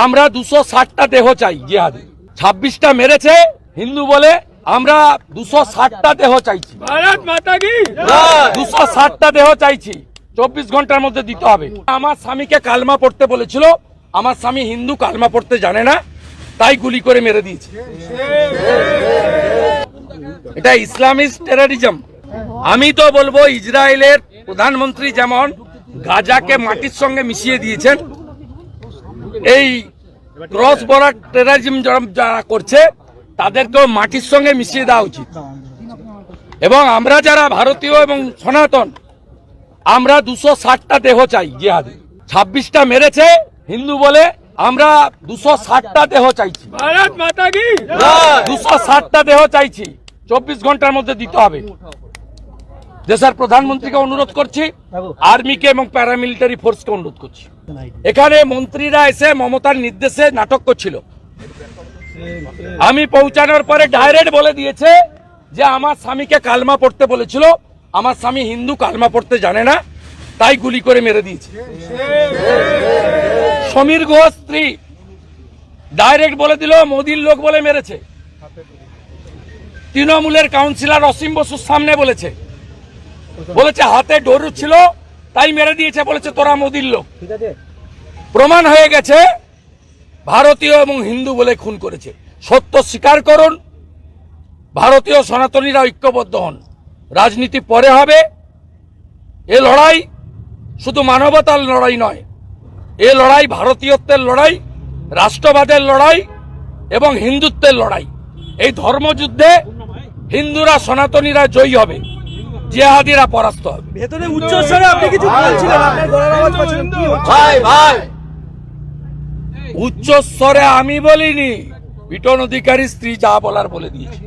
আমরা 260টা দেহ চাই জিহাদি। 26টা মেরেছে হিন্দু বলে, আমরা 260টা দেহ চাইছি। ভারত মাতা কি 260টা দেহ চাইছি, 24 ঘন্টার মধ্যে দিতে হবে। আমার স্বামীকে কালমা পড়তে বলেছিল, আমার স্বামী হিন্দু, কালমা পড়তে জানে না, তাই গুলি করে মেরে দিয়েছে। এটা ইসলামিস্ট টেররিজম। আমি তো বলবো ইসরায়েলের প্রধানমন্ত্রী যেমন গাজাকে মাটির সঙ্গে মিশিয়ে দিয়েছেন, এই ক্রস বর্ডার টেররিজম যারা করছে তাদেরকেও মাটির সঙ্গে মিশিয়ে দেওয়া উচিত। এবং আমরা যারা ভারতীয় এবং সনাতন, আমরা 260টা দেহ চাই জিহাদি। 26টা মেরেছে হিন্দু বলে, আমরা 260টা দেহ চাইছি। ভারত মাতা কি 260টা দেহ চাইছি, 24 ঘন্টার মধ্যে দিতে হবে। দেশের প্রধানমন্ত্রীকে অনুরোধ করছি, আর্মিকে এবং প্যারামিলিটারি ফোর্সকে অনুরোধ করছি। এখানে মন্ত্রীরা এসে মমতার নির্দেশে নাটক করছিল। আমি পৌঁছানোর পরে ডাইরেক্ট বলে দিয়েছে যে আমার স্বামীকে কালমা পড়তে বলেছিল, আমার স্বামী হিন্দু, কালমা পড়তে জানে না, তাই গুলি করে মেরে দিয়েছে। সমীর ঘোষ স্ত্রী ডাইরেক্ট বলে দিল মোদির লোক বলে মেরেছে। তৃণমূলের কাউন্সিলর অসীম বসুর সামনে বলেছে হাতে ডরু ছিল তাই মেরে দিয়েছে, বলেছে তোরা মোদির লোক। প্রমাণ হয়ে গেছে ভারতীয় এবং হিন্দু বলে খুন করেছে। সত্য স্বীকার করুন, ভারতীয় সনাতনীরা ঐক্যবদ্ধ হন। রাজনীতি পরে হবে। এ লড়াই শুধু মানবতার লড়াই নয়, এ লড়াই ভারতীয়ত্বের লড়াই, রাষ্ট্রবাদের লড়াই এবং হিন্দুত্বের লড়াই। এই ধর্মযুদ্ধে হিন্দুরা, সনাতনীরা জয়ী হবে, জিহাদিরা পরাস্ত হবে। ভেতরে উচ্চস্বরে আপনি কিছু বলছিলেন, আপনার গলার আওয়াজ পাচ্ছিলাম, কি হচ্ছে? ভাই উচ্চস্বরে আমি বলিনি, বিটন অধিকারী স্ত্রী যা বলার বলে দিয়েছে।